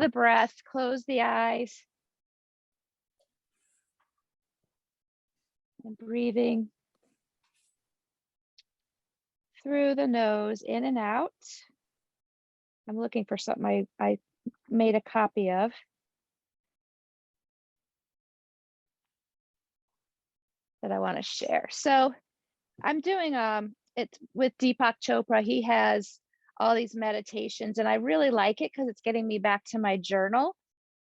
the breath, close the eyes. And breathing through the nose, in and out. I'm looking for something I made a copy of. That I want to share. So I'm doing it's with Deepak Chopra. He has all these meditations and I really like it because it's getting me back to my journal.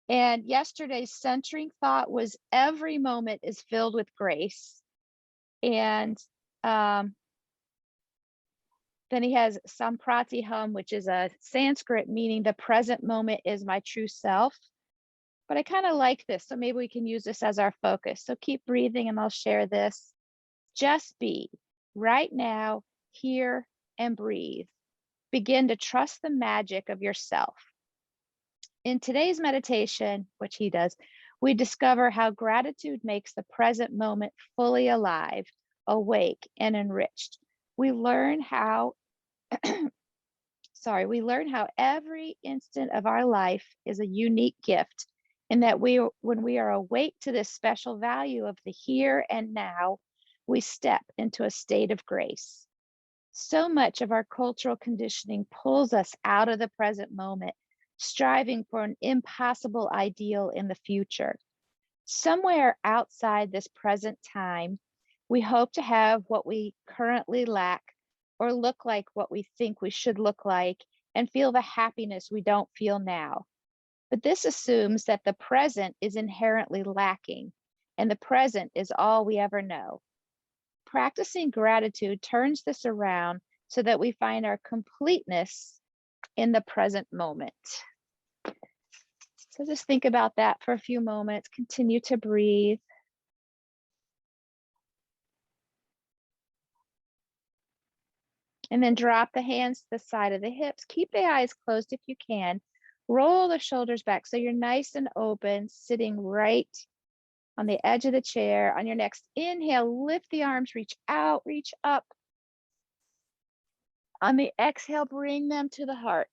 And yesterday's centering thought was every moment is filled with grace. And then he has Sampratiham, which is a Sanskrit meaning the present moment is my true self. But I kind of like this, so maybe we can use this as our focus. So keep breathing and I'll share this. Just be right now, here and breathe. Begin to trust the magic of yourself. In today's meditation, which he does, we discover how gratitude makes the present moment fully alive, awake, and enriched. We learn how, we learn how every instant of our life is a unique gift, and that when we are awake to this special value of the here and now, we step into a state of grace. So much of our cultural conditioning pulls us out of the present moment, striving for an impossible ideal in the future. Somewhere outside this present time, we hope to have what we currently lack or look like what we think we should look like and feel the happiness we don't feel now. But this assumes that the present is inherently lacking and the present is all we ever know. Practicing gratitude turns this around so that we find our completeness in the present moment. So just think about that for a few moments. Continue to breathe. And then drop the hands to the side of the hips. Keep the eyes closed if you can. Roll the shoulders back so you're nice and open, sitting right on the edge of the chair. On your next inhale, lift the arms, reach out, reach up. On the exhale, bring them to the heart.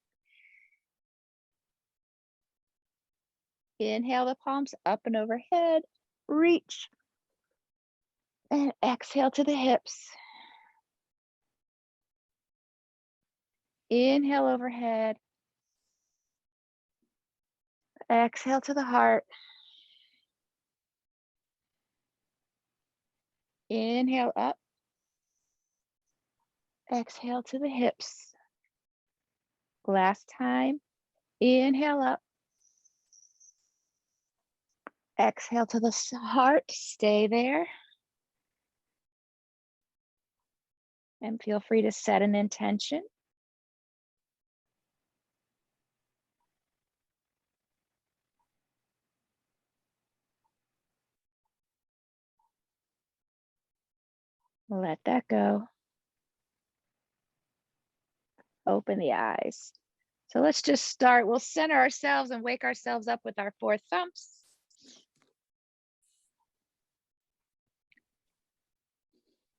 Inhale the palms up and overhead, reach. And exhale to the hips. Inhale overhead. Exhale to the heart. Inhale up. Exhale to the hips. Last time. Inhale up. Exhale to the heart. Stay there. And feel free to set an intention. Let that go. Open the eyes. So let's just start. We'll center ourselves and wake ourselves up with our 4 thumps.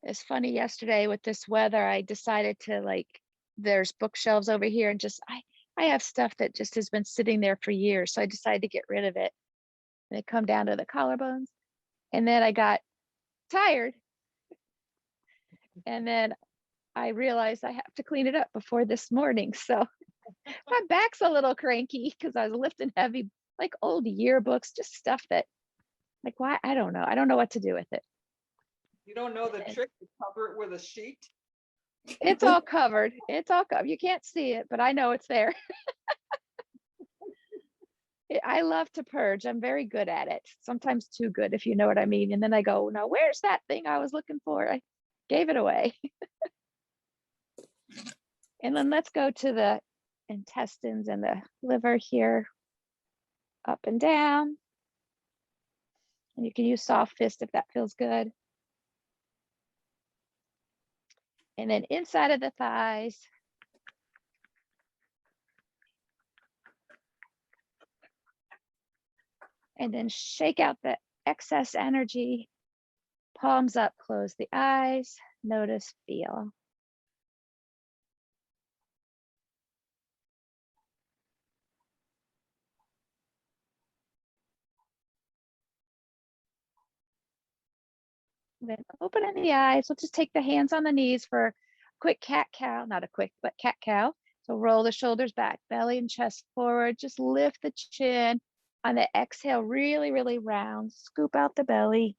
It's funny, yesterday with this weather, I decided to there's bookshelves over here and just, I have stuff that just has been sitting there for years. So I decided to get rid of it. And it come down to the collarbones. And then I got tired. And then I realized I have to clean it up before this morning. So my back's a little cranky because I was lifting heavy, like old yearbooks, just stuff that, why? I don't know. I don't know what to do with it. You don't know the trick to cover it with a sheet? It's all covered. It's all covered. You can't see it, but I know it's there. I love to purge. I'm very good at it. Sometimes too good, if you know what I mean. And then I go, now where's that thing I was looking for? I gave it away. And then let's go to the intestines and the liver here. Up and down. And you can use soft fist if that feels good. And then inside of the thighs. And then shake out the excess energy. Palms up, close the eyes. Notice, feel. Then opening the eyes. We'll just take the hands on the knees for a quick cat-cow, not a quick, but cat-cow. So roll the shoulders back, belly and chest forward. Just lift the chin. On the exhale, really, really round. Scoop out the belly.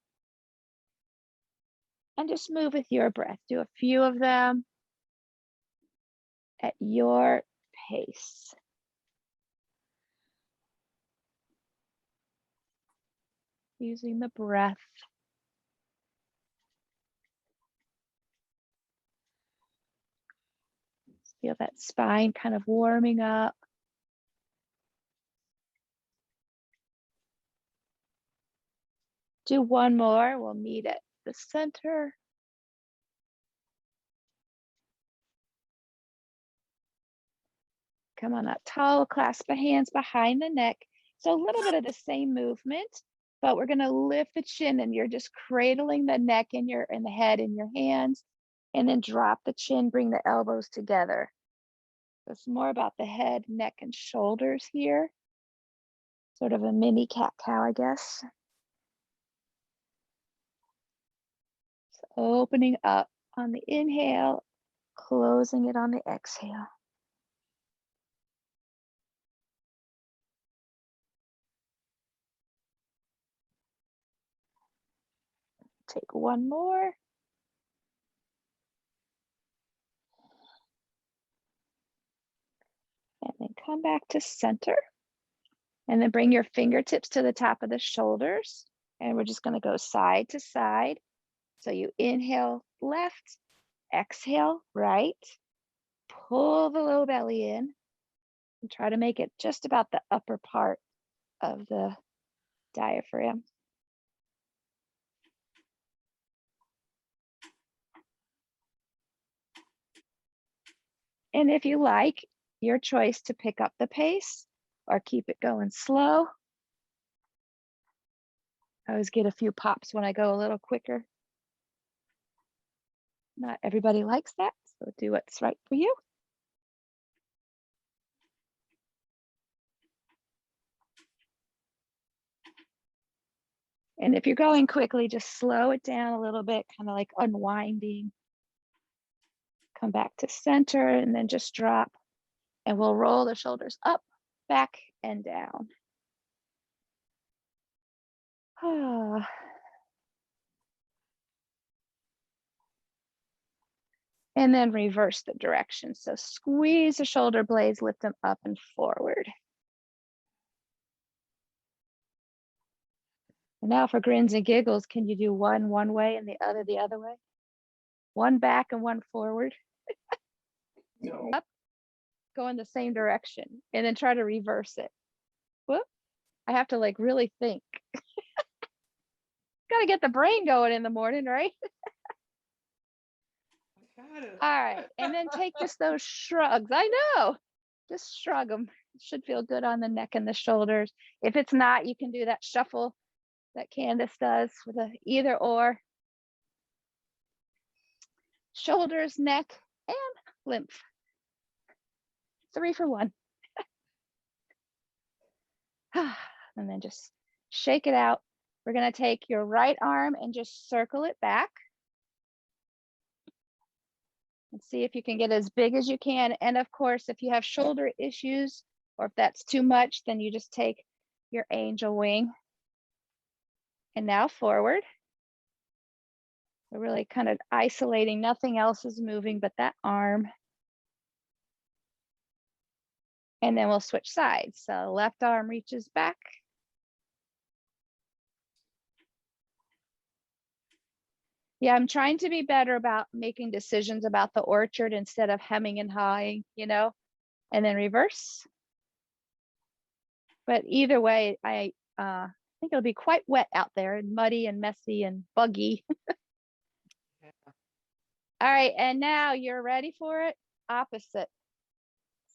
And just move with your breath. Do a few of them at your pace. Using the breath. Feel that spine kind of warming up. Do one more. We'll meet at the center. Come on up tall, clasp the hands behind the neck. So a little bit of the same movement, but we're gonna lift the chin and you're just cradling the neck in the head in your hands, and then drop the chin, bring the elbows together. It's more about the head, neck, and shoulders here. Sort of a mini cat-cow, I guess. So opening up on the inhale, closing it on the exhale. Take one more. And then come back to center. And then bring your fingertips to the top of the shoulders. And we're just going to go side to side. So you inhale left, exhale right. Pull the low belly in. And try to make it just about the upper part of the diaphragm. And if you like, your choice to pick up the pace or keep it going slow. I always get a few pops when I go a little quicker. Not everybody likes that, so do what's right for you. And if you're going quickly, just slow it down a little bit, kind of like unwinding. Come back to center and then just drop. And we'll roll the shoulders up, back, and down. And then reverse the direction. So squeeze the shoulder blades, lift them up and forward. And now for grins and giggles, can you do one way and the other way? One back and one forward. No. Up, go in the same direction, and then try to reverse it. Whoop. I have to like really think. Gotta get the brain going in the morning, right? All right, and then take just those shrugs. I know, just shrug them. It should feel good on the neck and the shoulders. If it's not, you can do that shuffle that Candace does with a either or. Shoulders, neck, and lymph. 3 for 1. And then just shake it out. We're going to take your right arm and just circle it back. And see if you can get as big as you can. And of course, if you have shoulder issues or if that's too much, then you just take your angel wing. And now forward. We're really kind of isolating. Nothing else is moving but that arm. And then we'll switch sides. So left arm reaches back. Yeah, I'm trying to be better about making decisions about the orchard instead of hemming and hawing, you know, and then reverse. But either way, I think it'll be quite wet out there and muddy and messy and buggy. Yeah. All right, and now you're ready for it. Opposite.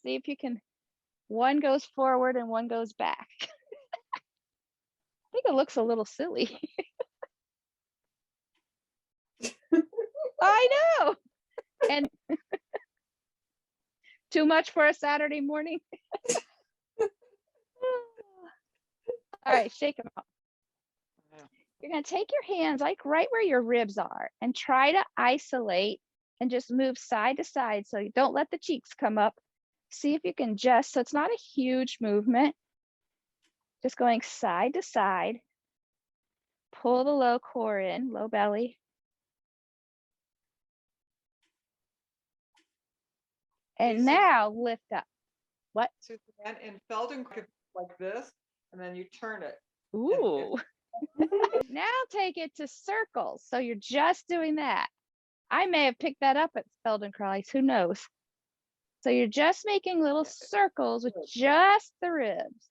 See if you can, one goes forward and one goes back. I think it looks a little silly. I know. And too much for a Saturday morning. All right, shake them out. Yeah. You're going to take your hands like right where your ribs are and try to isolate and just move side to side. So you don't let the cheeks come up. See if you can just, so it's not a huge movement, just going side to side. Pull the low core in, low belly. And now lift up. What? Suzanne, in Feldenkrais, like this, and then you turn it. Ooh. Now take it to circles. So you're just doing that. I may have picked that up at Feldenkrais, who knows? So you're just making little circles with just the ribs.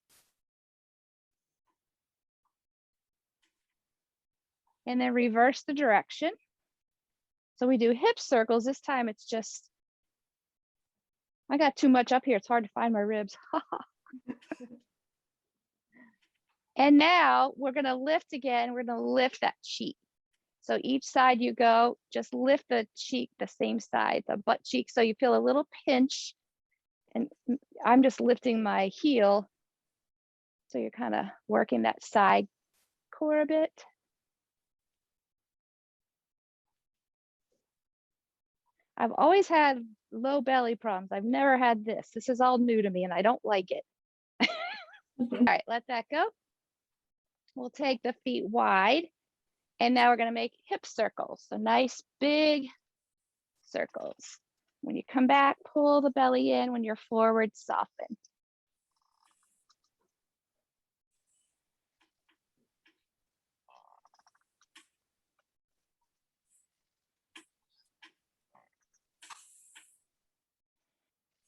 And then reverse the direction. So we do hip circles. This time it's just, I got too much up here. It's hard to find my ribs. And now we're going to lift again. We're going to lift that cheek. So each side you go, just lift the cheek the same side, the butt cheek. So you feel a little pinch. And I'm just lifting my heel. So you're kind of working that side core a bit. I've always had low belly problems. I've never had this. This is all new to me and I don't like it. All right, let that go. We'll take the feet wide. And now we're going to make hip circles. So nice big circles. When you come back, pull the belly in. When you're forward, soften.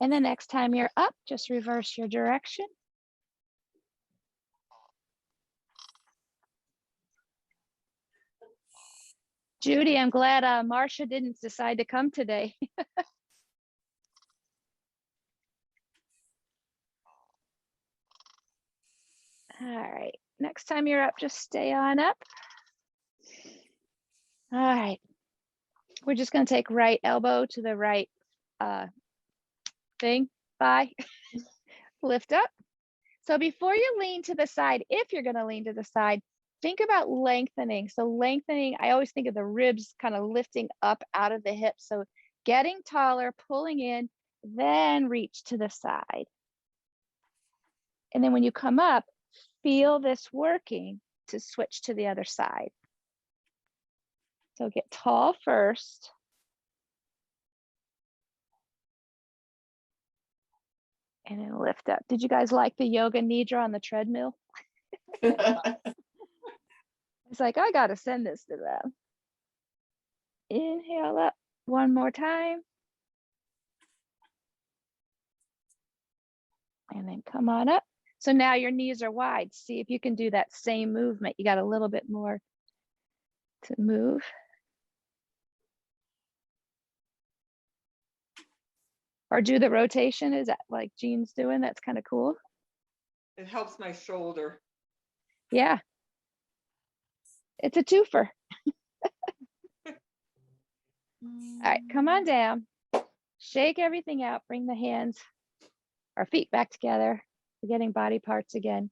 And the next time you're up, just reverse your direction. Judy, I'm glad Marcia didn't decide to come today. All right, next time you're up, just stay on up. All right, we're just gonna take right elbow to the right thing, thigh, lift up. So before you lean to the side, if you're gonna lean to the side, think about lengthening. So lengthening, I always think of the ribs kind of lifting up out of the hips. So getting taller, pulling in, then reach to the side. And then when you come up, feel this working to switch to the other side. So get tall first. And then lift up. Did you guys like the yoga nidra on the treadmill? It's like, I got to send this to them. Inhale up one more time. And then come on up. So now your knees are wide. See if you can do that same movement. You got a little bit more to move. Or do the rotation. Is that like Jean's doing? That's kind of cool. It helps my shoulder. Yeah. It's a twofer. All right, come on down. Shake everything out. Bring the hands or feet back together. Forgetting body parts again.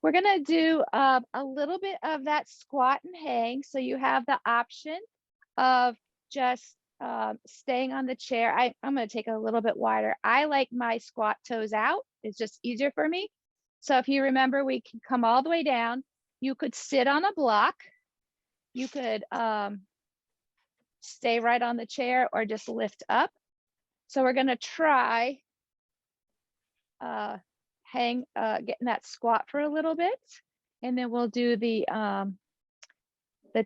We're going to do a little bit of that squat and hang. So you have the option of just staying on the chair. I'm going to take it a little bit wider. I like my squat toes out. It's just easier for me. So if you remember, we can come all the way down. You could sit on a block. You could stay right on the chair or just lift up. So we're going to try getting that squat for a little bit. And then we'll do the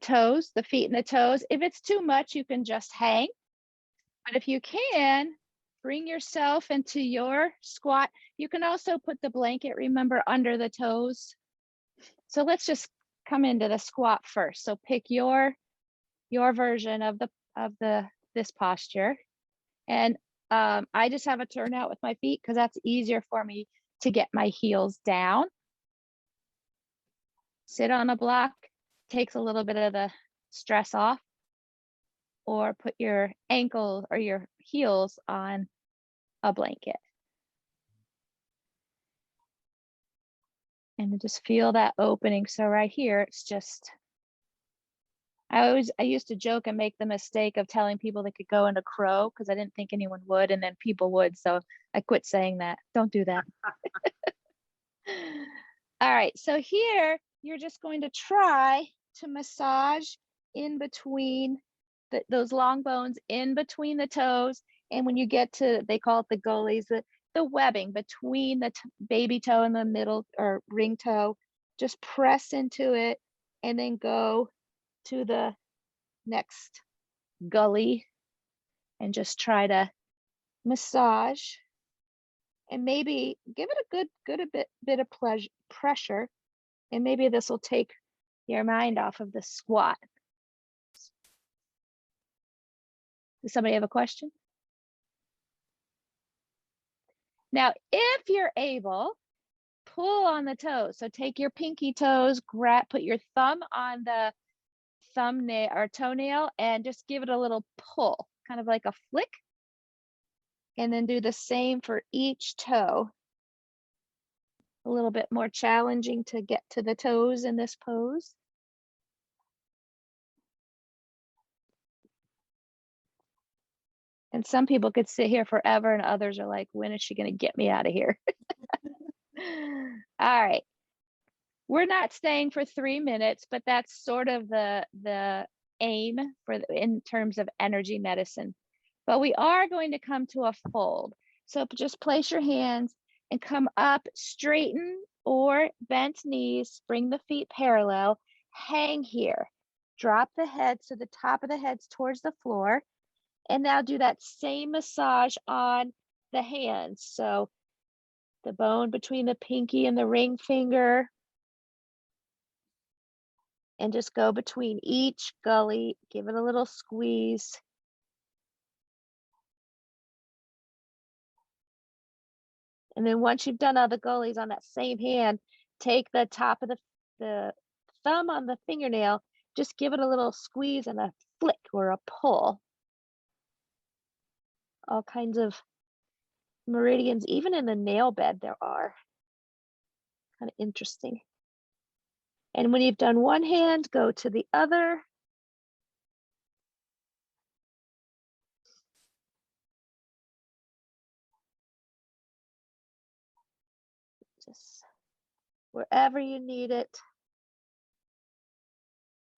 toes, the feet and the toes. If it's too much, you can just hang. But if you can, bring yourself into your squat. You can also put the blanket, remember, under the toes. So let's just come into the squat first. So pick your version of this posture. And I just have a turnout with my feet because that's easier for me to get my heels down. Sit on a block, takes a little bit of the stress off, or put your ankles or your heels on a blanket. And just feel that opening. So right here, it's just I used to joke and make the mistake of telling people they could go into crow because I didn't think anyone would, and then people would. So I quit saying that. Don't do that. All right. So here you're just going to try to massage in between those long bones in between the toes. And when you get to, they call it the gullies, the webbing between the baby toe and the middle or ring toe, just press into it and then go to the next gully and just try to massage and maybe give it a good bit of pressure, and maybe this will take your mind off of the squat. Does somebody have a question? Now, if you're able, pull on the toes. So take your pinky toes, put your thumb on the thumbnail or toenail and just give it a little pull, kind of like a flick. And then do the same for each toe. A little bit more challenging to get to the toes in this pose. And some people could sit here forever and others are like, when is she going to get me out of here? All right. We're not staying for 3 minutes, but that's sort of the aim in terms of energy medicine. But we are going to come to a fold. So just place your hands and come up, straighten or bent knees, bring the feet parallel, hang here. Drop the head so the top of the head's towards the floor. And now do that same massage on the hands. So the bone between the pinky and the ring finger. And just go between each gully, give it a little squeeze. And then once you've done all the gullies on that same hand, take the top of the thumb on the fingernail, just give it a little squeeze and a flick or a pull. All kinds of meridians, even in the nail bed there are. Kind of interesting. And when you've done one hand, go to the other. Just wherever you need it.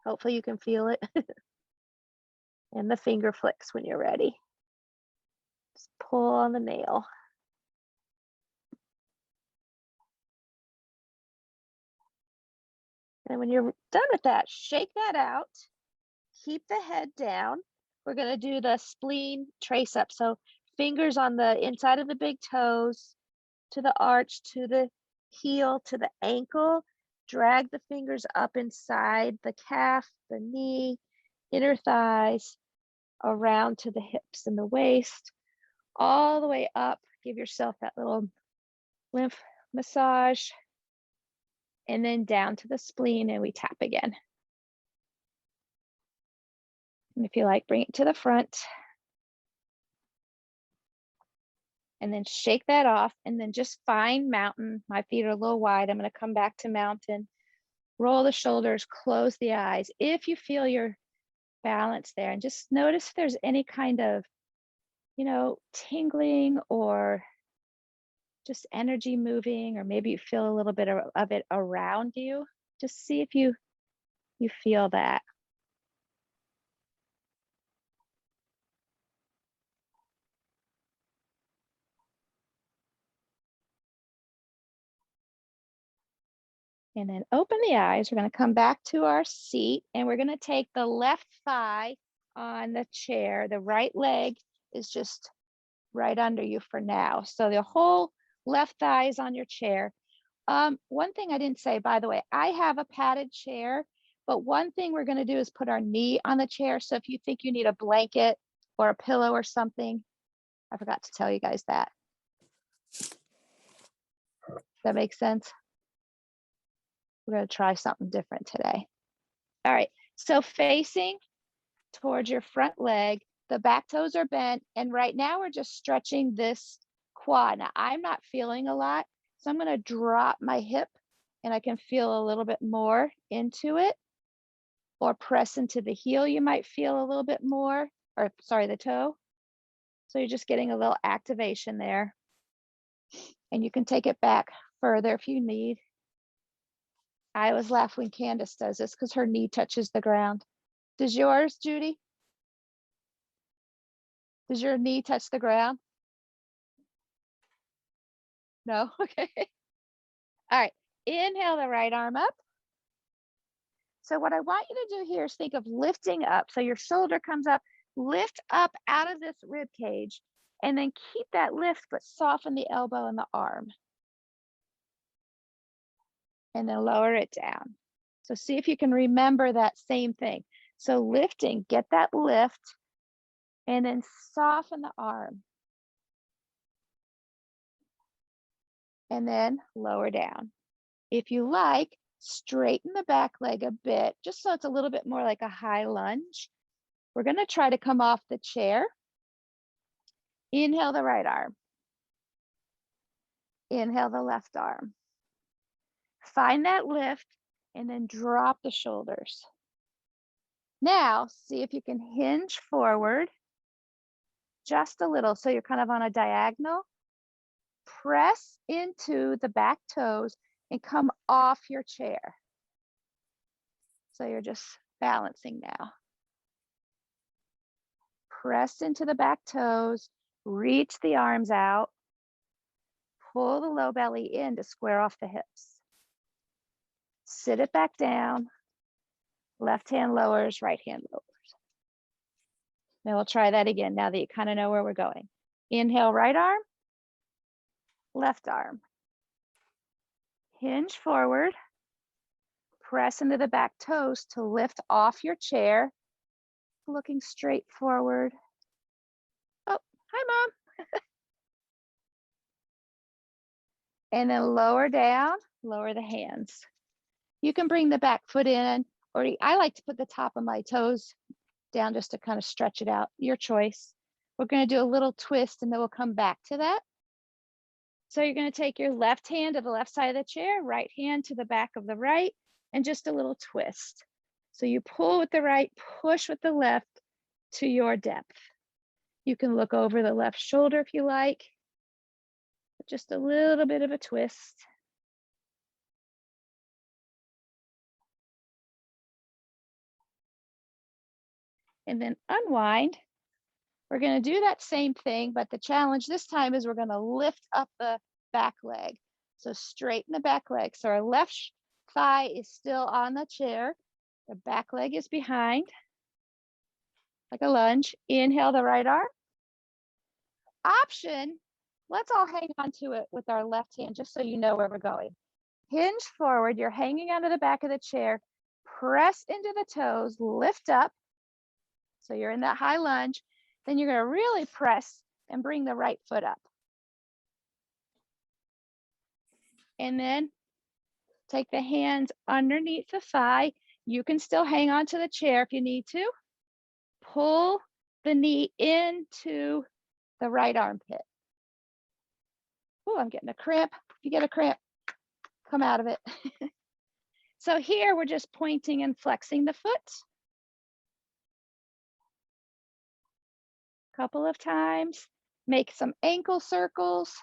Hopefully you can feel it. And the finger flicks when you're ready. Just pull on the nail. And when you're done with that, shake that out. Keep the head down. We're going to do the spleen trace up. So fingers on the inside of the big toes, to the arch, to the heel, to the ankle. Drag the fingers up inside the calf, the knee, inner thighs, around to the hips and the waist, all the way up. Give yourself that little lymph massage. And then down to the spleen and we tap again. And if you like, bring it to the front. And then shake that off and then just find mountain. My feet are a little wide. I'm going to come back to mountain. Roll the shoulders, close the eyes. If you feel your balance there, and just notice if there's any kind of, tingling or just energy moving, or maybe you feel a little bit of it around you. Just see if you feel that. And then open the eyes. We're going to come back to our seat and we're going to take the left thigh on the chair. The right leg is just right under you for now. So the whole left thigh is on your chair. One thing I didn't say, by the way, I have a padded chair, but one thing we're going to do is put our knee on the chair. So if you think you need a blanket or a pillow or something, I forgot to tell you guys that. Does that make sense? We're going to try something different today. All right. So facing towards your front leg, the back toes are bent. And right now we're just stretching this quad. Now I'm not feeling a lot. So I'm going to drop my hip and I can feel a little bit more into it. or press into the heel, you might feel a little bit more, or sorry, the toe. So you're just getting a little activation there. And you can take it back further if you need. I always laugh when Candace does this because her knee touches the ground. Does yours, Judy? Does your knee touch the ground? No? Okay. All right. Inhale the right arm up. So what I want you to do here is think of lifting up. So your shoulder comes up, lift up out of this rib cage, and then keep that lift, but soften the elbow and the arm. And then lower it down. So see if you can remember that same thing. So lifting, get that lift, and then soften the arm. And then lower down. If you like, straighten the back leg a bit, just so it's a little bit more like a high lunge. We're going to try to come off the chair. Inhale the right arm. Inhale the left arm. Find that lift and then drop the shoulders. Now, see if you can hinge forward just a little. So you're kind of on a diagonal. Press into the back toes and come off your chair. So you're just balancing now. Press into the back toes, reach the arms out, pull the low belly in to square off the hips. Sit it back down. Left hand lowers, right hand lowers. Now we'll try that again now that you kind of know where we're going. Inhale, right arm, left arm. Hinge forward. Press into the back toes to lift off your chair. Looking straight forward. Oh, hi, Mom. And then lower down, lower the hands. You can bring the back foot in, or I like to put the top of my toes down just to kind of stretch it out. Your choice. We're going to do a little twist and then we'll come back to that. So you're going to take your left hand to the left side of the chair, right hand to the back of the right, and just a little twist. So you pull with the right, push with the left to your depth. You can look over the left shoulder if you like. Just a little bit of a twist. And then unwind. We're going to do that same thing, but the challenge this time is we're going to lift up the back leg. So straighten the back leg. So our left thigh is still on the chair. The back leg is behind, like a lunge. Inhale the right arm. Option, let's all hang on to it with our left hand, just so you know where we're going. Hinge forward. You're hanging onto the back of the chair. Press into the toes, lift up. So you're in that high lunge. Then you're going to really press and bring the right foot up. And then take the hands underneath the thigh. You can still hang on to the chair if you need to. Pull the knee into the right armpit. Oh, I'm getting a cramp. If you get a cramp, come out of it. So here we're just pointing and flexing the foot. Couple of times. Make some ankle circles.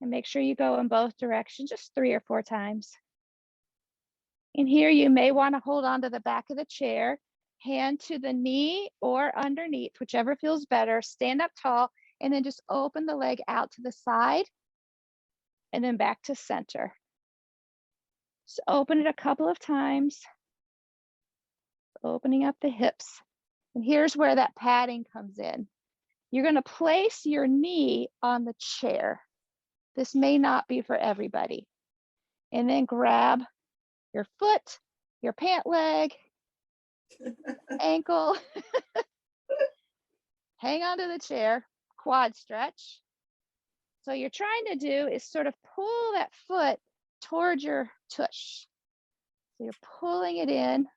And make sure you go in both directions, just 3 or 4 times. And here you may want to hold on to the back of the chair, hand to the knee or underneath, whichever feels better. Stand up tall and then just open the leg out to the side and then back to center. So open it a couple of times, opening up the hips. And here's where that padding comes in. You're going to place your knee on the chair. This may not be for everybody. And then grab your foot, your pant leg, ankle, hang onto the chair, quad stretch. So you're trying to do is sort of pull that foot towards your tush. So you're pulling it in.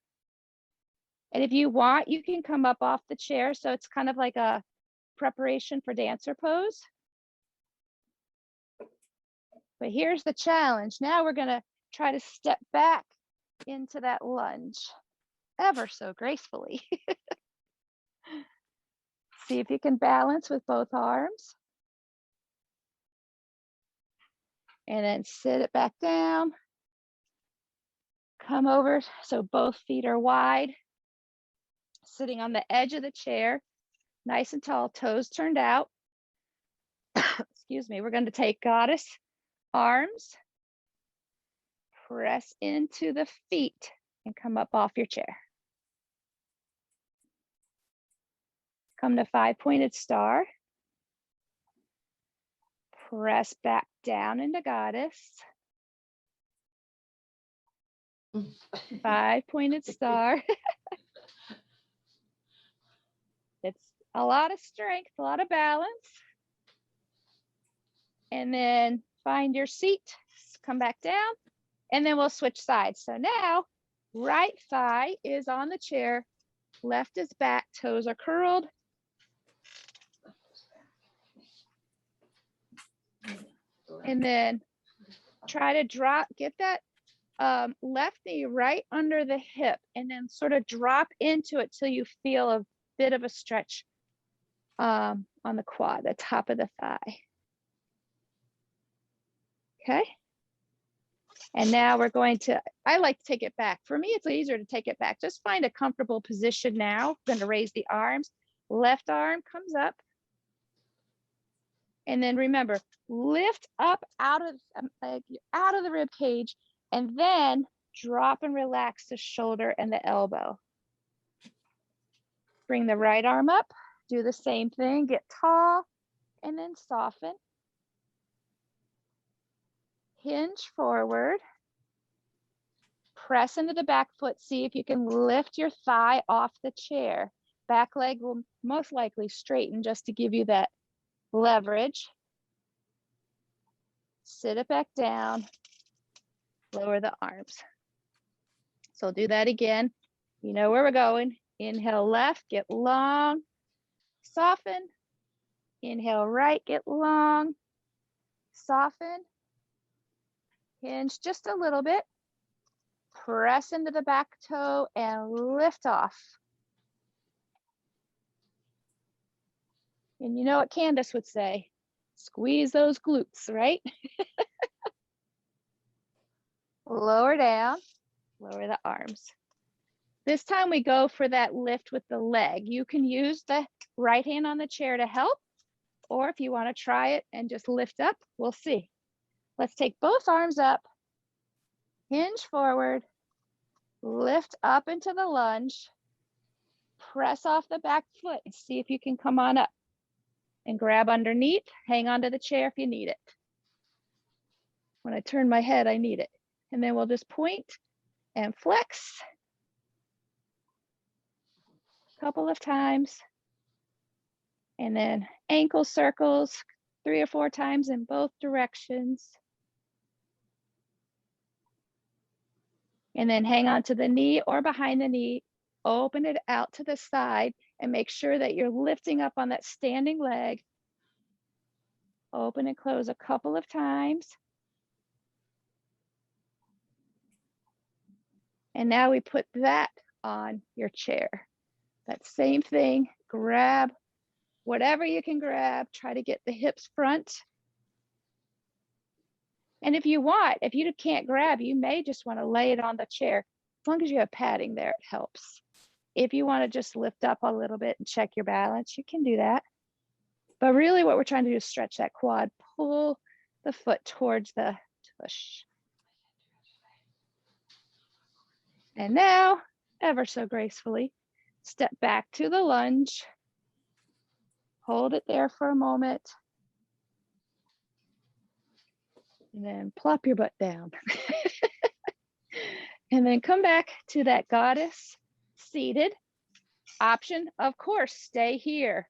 And if you want, you can come up off the chair. So it's kind of like a preparation for dancer pose. But here's the challenge. Now we're going to try to step back into that lunge ever so gracefully. See if you can balance with both arms. And then sit it back down. Come over so both feet are wide. Sitting on the edge of the chair, nice and tall, toes turned out. Excuse me. We're going to take goddess arms, press into the feet, and come up off your chair. Come to 5-pointed star. Press back down into goddess. 5-pointed star. It's a lot of strength, a lot of balance. And then find your seat, come back down, and then we'll switch sides. So now, right thigh is on the chair, left is back, toes are curled. And then try to drop, get that left knee right under the hip, and then sort of drop into it till you feel a bit of a stretch on the quad, the top of the thigh. Okay. And now we're going to, I like to take it back. For me, it's easier to take it back. Just find a comfortable position now. I'm going to raise the arms. Left arm comes up. And then remember, lift up out of the rib cage, and then drop and relax the shoulder and the elbow. Bring the right arm up. Do the same thing. Get tall and then soften. Hinge forward. Press into the back foot. See if you can lift your thigh off the chair. Back leg will most likely straighten just to give you that leverage. Sit it back down. Lower the arms. So do that again. You know where we're going. Inhale left, get long. Soften. Inhale right, get long. Soften. Hinge just a little bit. Press into the back toe and lift off. And you know what Candace would say? Squeeze those glutes, right? Lower down, lower the arms. This time we go for that lift with the leg. You can use the right hand on the chair to help, or if you want to try it and just lift up, we'll see. Let's take both arms up, hinge forward, lift up into the lunge, press off the back foot and see if you can come on up and grab underneath. Hang onto the chair if you need it. When I turn my head, I need it. And then we'll just point and flex a couple of times. And then ankle circles 3 or 4 times in both directions. And then hang on to the knee or behind the knee. Open it out to the side and make sure that you're lifting up on that standing leg. Open and close a couple of times. And now we put that on your chair. That same thing, grab whatever you can grab, try to get the hips front. And if you want, if you can't grab, you may just want to lay it on the chair. As long as you have padding there, it helps. If you want to just lift up a little bit and check your balance, you can do that. But really what we're trying to do is stretch that quad, pull the foot towards the tush. And now, ever so gracefully, step back to the lunge. Hold it there for a moment. And then plop your butt down. And then come back to that goddess seated. Option, of course, stay here.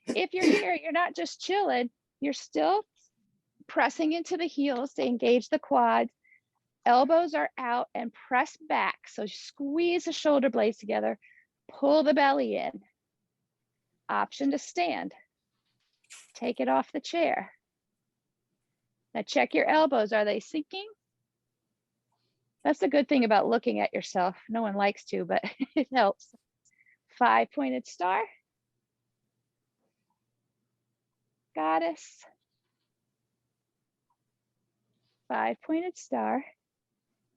If you're here, you're not just chilling, you're still pressing into the heels to engage the quads. Elbows are out and press back. So squeeze the shoulder blades together, pull the belly in. Option to stand. Take it off the chair. Now check your elbows. Are they sinking? That's the good thing about looking at yourself. No one likes to, but it helps. 5-pointed star. Goddess. 5-pointed star.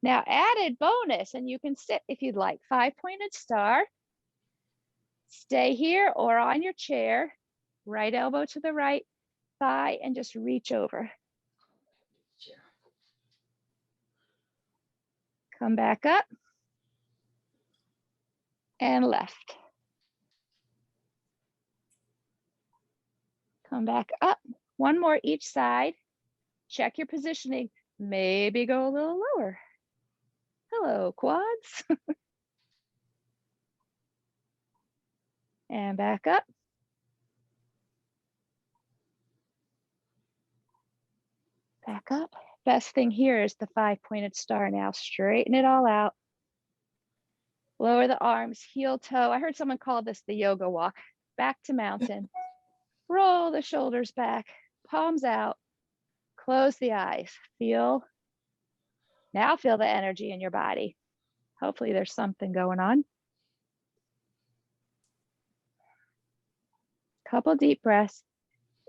Now added bonus, and you can sit if you'd like. 5-pointed star. Stay here or on your chair. Right elbow to the right thigh and just reach over. Come back up. And left. Come back up. One more each side. Check your positioning. Maybe go a little lower. Hello, quads. And back up. Back up. Best thing here is the 5-pointed star now. Straighten it all out. Lower the arms, heel toe. I heard someone call this the yoga walk. Back to mountain. Roll the shoulders back. Palms out. Close the eyes. Now feel the energy in your body. Hopefully there's something going on. Couple deep breaths.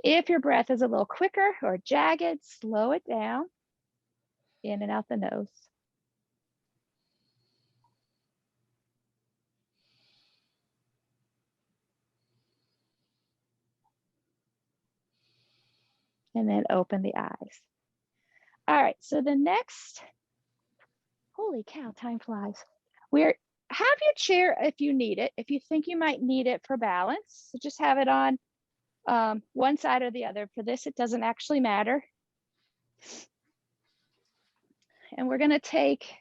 If your breath is a little quicker or jagged, slow it down. In and out the nose. And then open the eyes. All right, so the next, holy cow, time flies. Have your chair if you need it, if you think you might need it for balance. So just have it on one side or the other. For this, it doesn't actually matter. And we're gonna take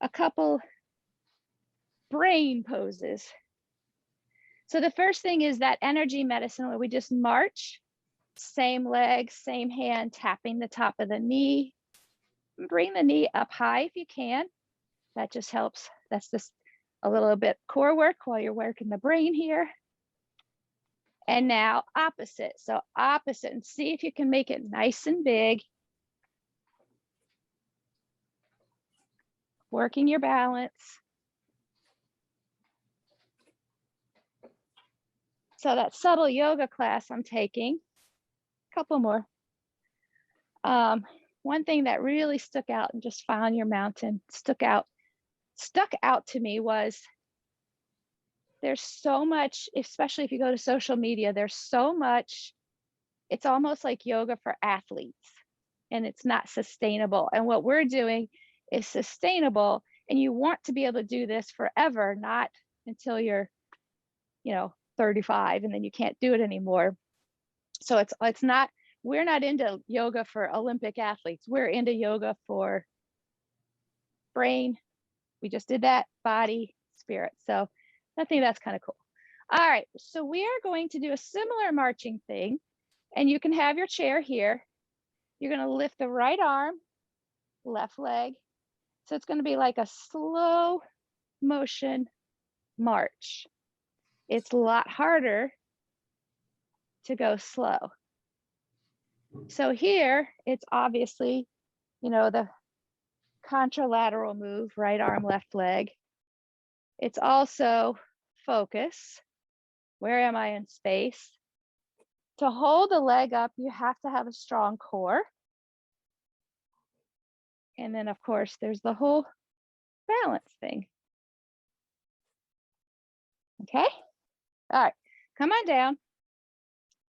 a couple brain poses. So the first thing is that energy medicine where we just march, same leg, same hand, tapping the top of the knee. Bring the knee up high if you can. That just helps. That's just a little bit core work while you're working the brain here. And now opposite. So opposite, and see if you can make it nice and big. Working your balance. So that subtle yoga class I'm taking, a couple more. One thing that really stuck out and just found your mountain, stuck out to me was there's so much, especially if you go to social media, there's so much, it's almost like yoga for athletes and it's not sustainable. And what we're doing is sustainable, and you want to be able to do this forever, not until you're, 35 and then you can't do it anymore. So it's not, we're not into yoga for Olympic athletes. We're into yoga for brain. We just did that, body, spirit. So I think that's kind of cool. All right, so we are going to do a similar marching thing, and you can have your chair here. You're going to lift the right arm, left leg. So it's going to be like a slow motion march. It's a lot harder to go slow. So here, it's obviously, the contralateral move, right arm, left leg. It's also focus. Where am I in space? To hold the leg up, you have to have a strong core. And then, of course, there's the whole balance thing. Okay? All right, come on down.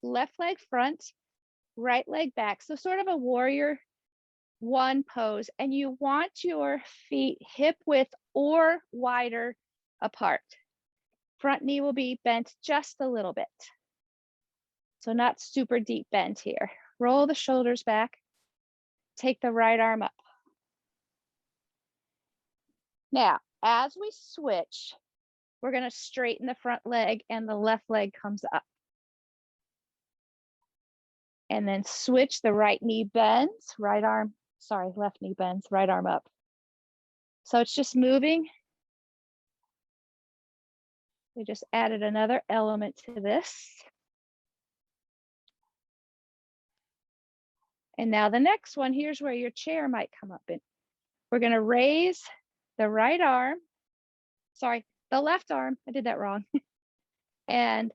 Left leg front, right leg back. So sort of a warrior one pose. And you want your feet hip width or wider apart. Front knee will be bent just a little bit. So not super deep bend here. Roll the shoulders back. Take the right arm up. Now, as we switch, we're going to straighten the front leg and the left leg comes up. And then switch, the right knee bends, left knee bends, right arm up. So it's just moving. We just added another element to this. And now the next one, here's where your chair might come up in. We're going to raise the right arm, sorry, the left arm, I did that wrong, and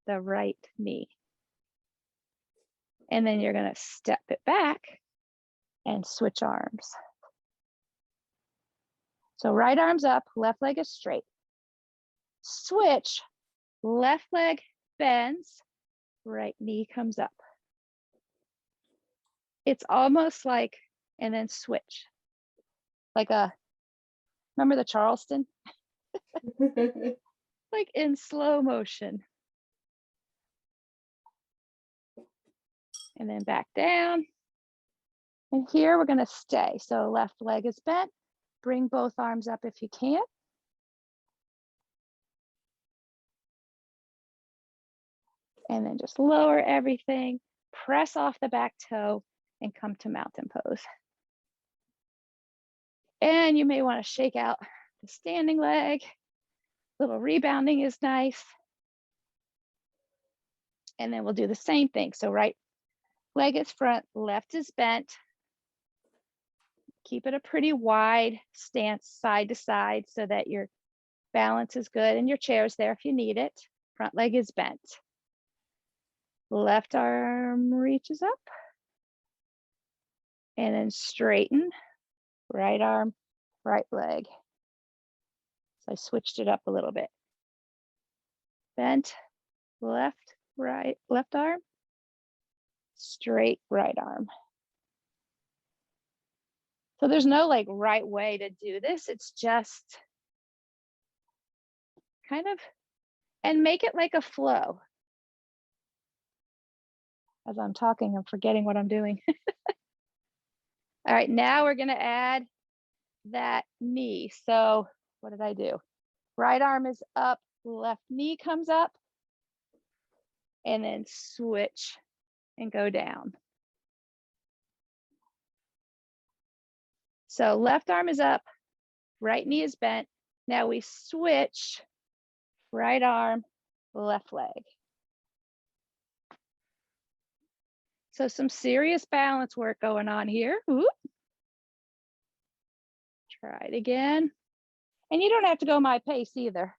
the right knee. And then you're going to step it back and switch arms. So right arm's up, left leg is straight. Switch, left leg bends, right knee comes up. It's almost like, and then switch. Like remember the Charleston? Like in slow motion. And then back down. And here we're going to stay. So left leg is bent. Bring both arms up if you can. And then just lower everything. Press off the back toe and come to mountain pose. And you may want to shake out the standing leg. Little rebounding is nice. And then we'll do the same thing. So right leg is front, left is bent. Keep it a pretty wide stance side to side so that your balance is good and your chair's there if you need it. Front leg is bent. Left arm reaches up. And then straighten. Right arm, right leg. So I switched it up a little bit. Bent, left, right, left arm. Straight right arm. So there's no like right way to do this. It's just kind of, and make it like a flow. As I'm talking, I'm forgetting what I'm doing. All right, now we're gonna add that knee. So what did I do? Right arm is up, left knee comes up, and then switch and go down. So left arm is up, right knee is bent. Now we switch, right arm, left leg. So some serious balance work going on here. Whoop. Try it again. And you don't have to go my pace either.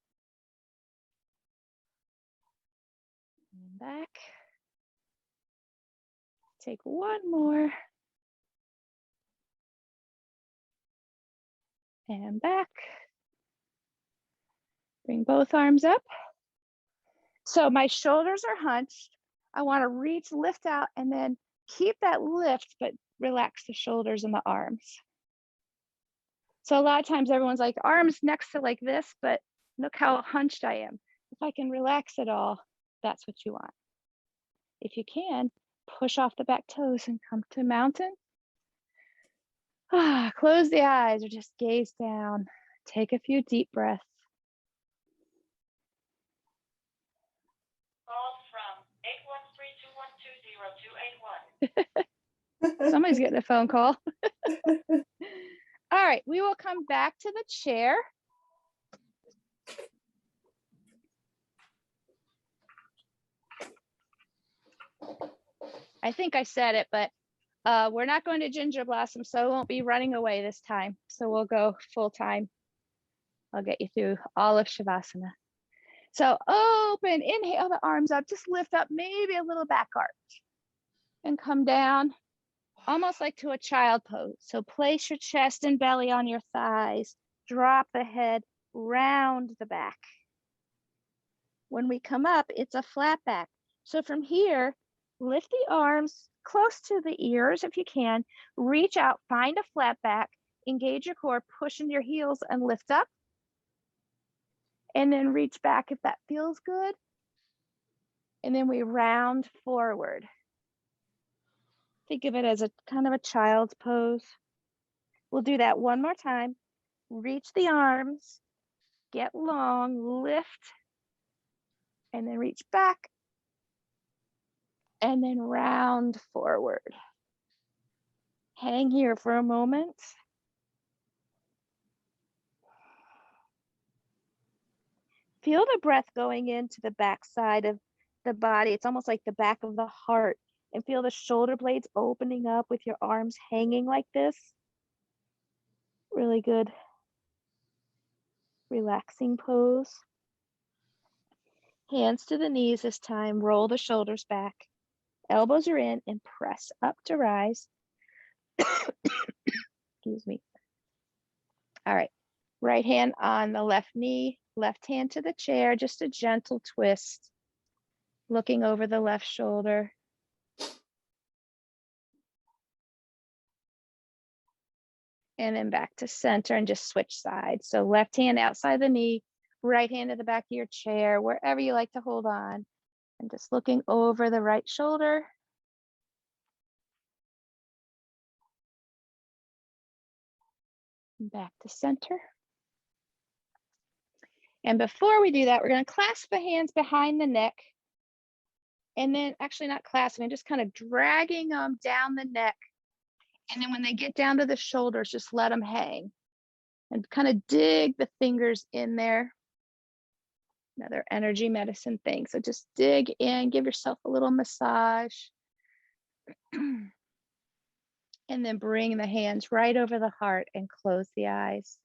And back. Take one more. And back. Bring both arms up. So my shoulders are hunched. I want to reach, lift out, and then keep that lift, but relax the shoulders and the arms. So a lot of times everyone's like, arms next to like this, but look how hunched I am. If I can relax it all, that's what you want. If you can, push off the back toes and come to mountain. Close the eyes or just gaze down. Take a few deep breaths. Somebody's getting a phone call. All right, we will come back to the chair. I think I said it, but we're not going to Ginger Blossom, so I won't be running away this time. So we'll go full time. I'll get you through all of Shavasana. So open, inhale the arms up, just lift up, maybe a little back arch. And come down, almost like to a child pose. So place your chest and belly on your thighs, drop the head, round the back. When we come up, it's a flat back. So from here, lift the arms close to the ears if you can, reach out, find a flat back, engage your core, push into your heels and lift up. And then reach back if that feels good. And then we round forward. Think of it as a kind of a child's pose. We'll do that one more time. Reach the arms, get long, lift, and then reach back, and then round forward. Hang here for a moment. Feel the breath going into the back side of the body. It's almost like the back of the heart. And feel the shoulder blades opening up with your arms hanging like this. Really good relaxing pose. Hands to the knees this time. Roll the shoulders back. Elbows are in and press up to rise. Excuse me. All right. Right hand on the left knee, left hand to the chair, just a gentle twist, looking over the left shoulder. And then back to center and just switch sides. So left hand outside the knee, right hand to the back of your chair, wherever you like to hold on. And just looking over the right shoulder. And back to center. And before we do that, we're going to clasp the hands behind the neck. And then actually not clasping, just kind of dragging them down the neck. And then when they get down to the shoulders, just let them hang. And kind of dig the fingers in there. Another energy medicine thing. So just dig in, give yourself a little massage. And then bring the hands right over the heart and close the eyes.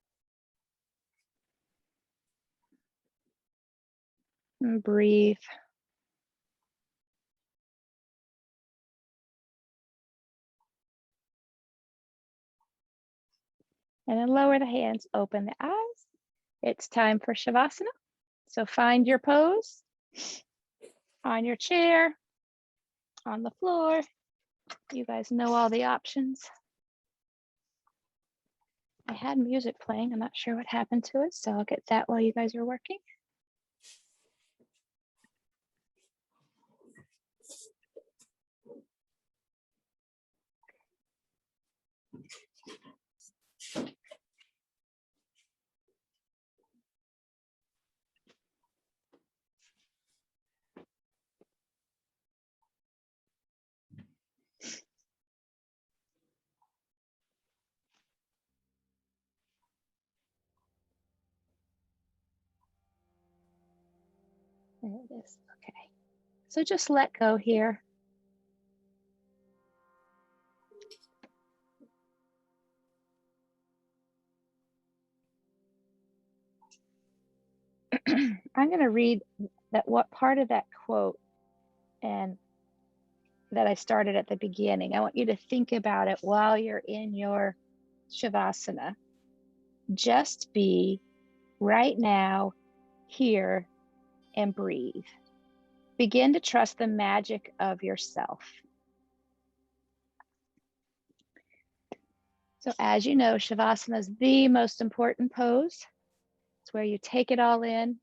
And breathe. And then lower the hands, open the eyes. It's time for Shavasana. So find your pose on your chair, on the floor. You guys know all the options. I had music playing. I'm not sure what happened to it, so I'll get that while you guys are working. There it is. Okay. So just let go here. I'm going to read what part of that quote and that I started at the beginning. I want you to think about it while you're in your Shavasana. Just be right now, here, and breathe. Begin to trust the magic of yourself. So as you know, Shavasana is the most important pose. It's where you take it all in.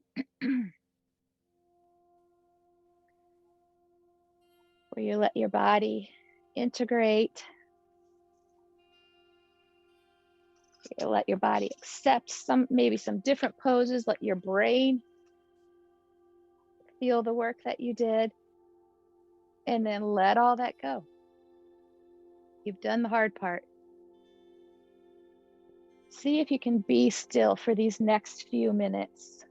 Where you let your body integrate. You let your body accept maybe some different poses. Let your brain feel the work that you did. And then let all that go. You've done the hard part. See if you can be still for these next few minutes.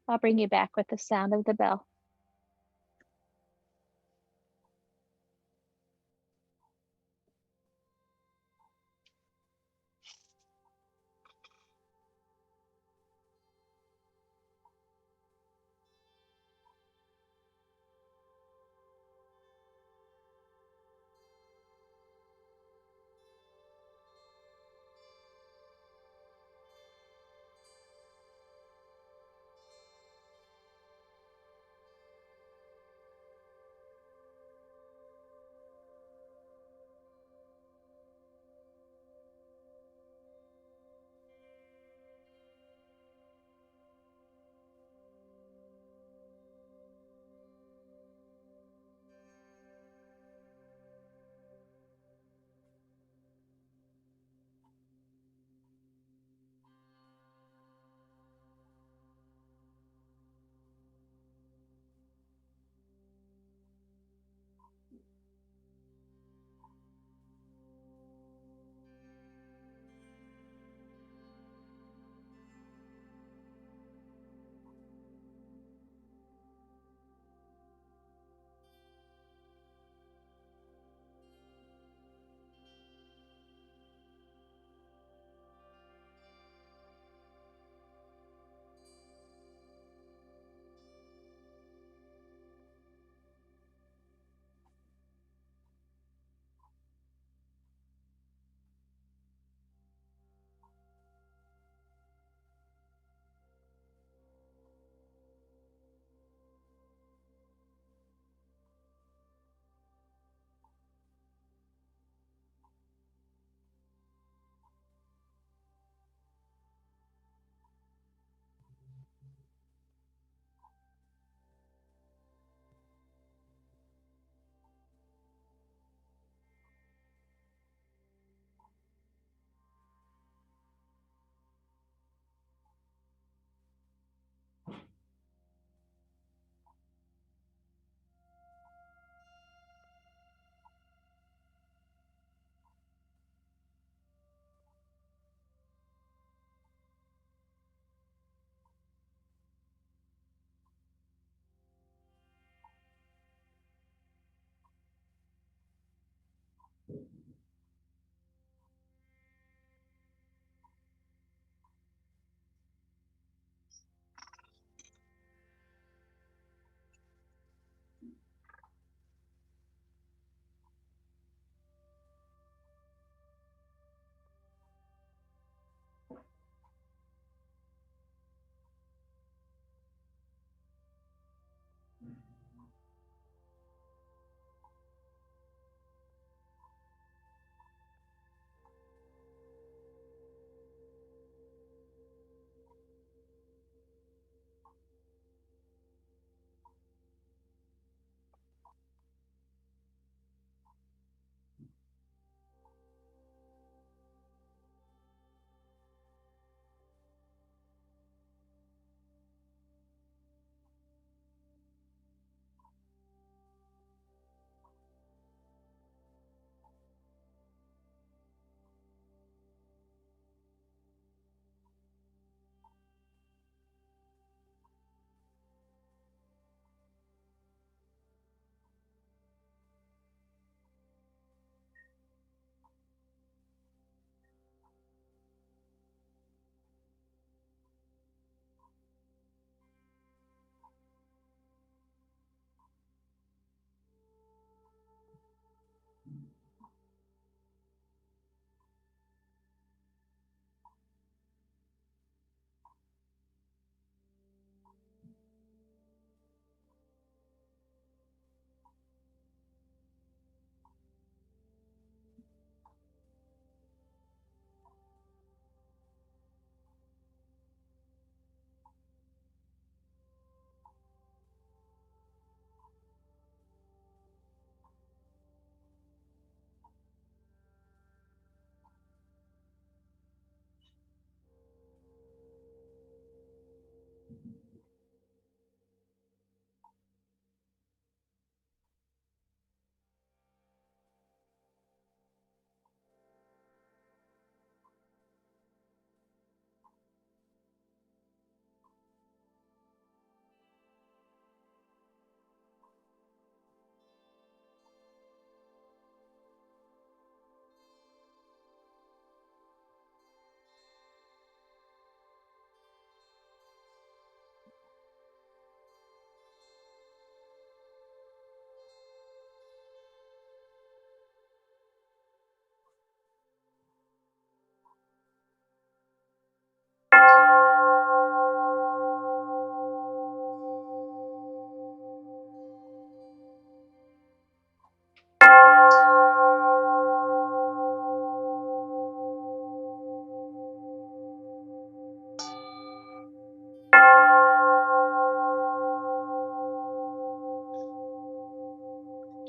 I'll bring you back with the sound of the bell.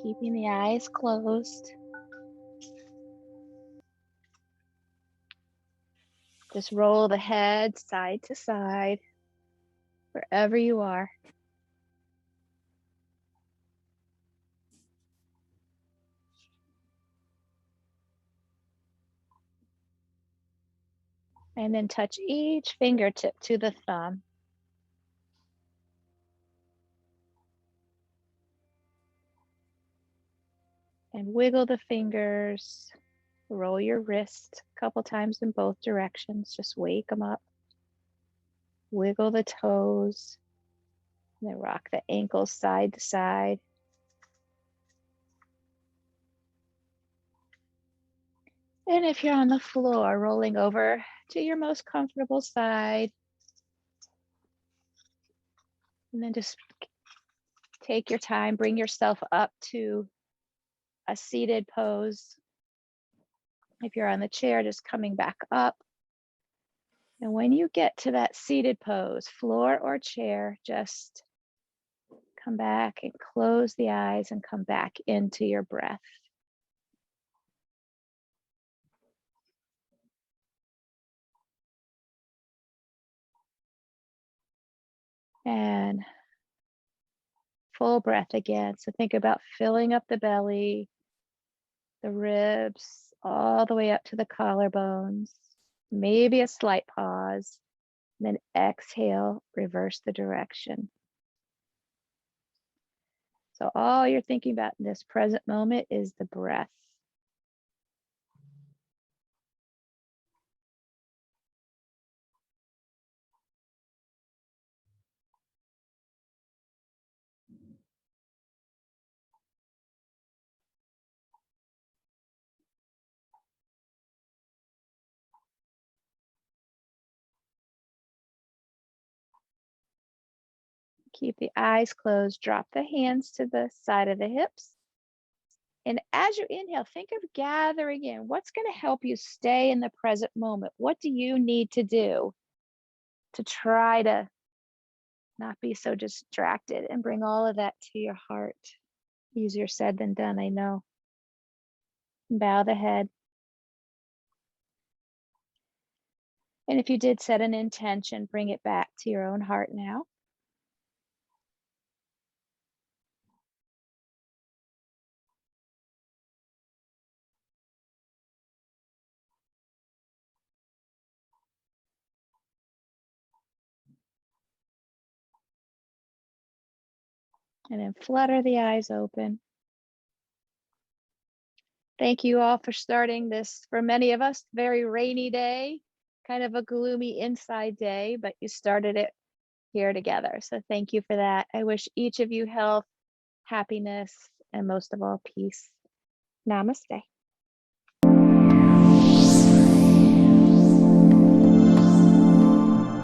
Keeping the eyes closed. Just roll the head side to side, wherever you are. And then touch each fingertip to the thumb. And wiggle the fingers. Roll your wrist a couple times in both directions. Just wake them up. Wiggle the toes. And then rock the ankles side to side. And if you're on the floor, rolling over to your most comfortable side. And then just take your time, bring yourself up to a seated pose. If you're on the chair, just coming back up. And when you get to that seated pose, floor or chair, just come back and close the eyes and come back into your breath. And full breath again. So think about filling up the belly, the ribs, all the way up to the collarbones. Maybe a slight pause. And then exhale, reverse the direction. So all you're thinking about in this present moment is the breath. Keep the eyes closed, drop the hands to the side of the hips. And as you inhale, think of gathering in. What's going to help you stay in the present moment? What do you need to do to try to not be so distracted and bring all of that to your heart? Easier said than done, I know. Bow the head. And if you did set an intention, bring it back to your own heart now. And then flutter the eyes open. Thank you all for starting this, for many of us, very rainy day, kind of a gloomy inside day, but you started it here together. So thank you for that. I wish each of you health, happiness, and most of all, peace. Namaste.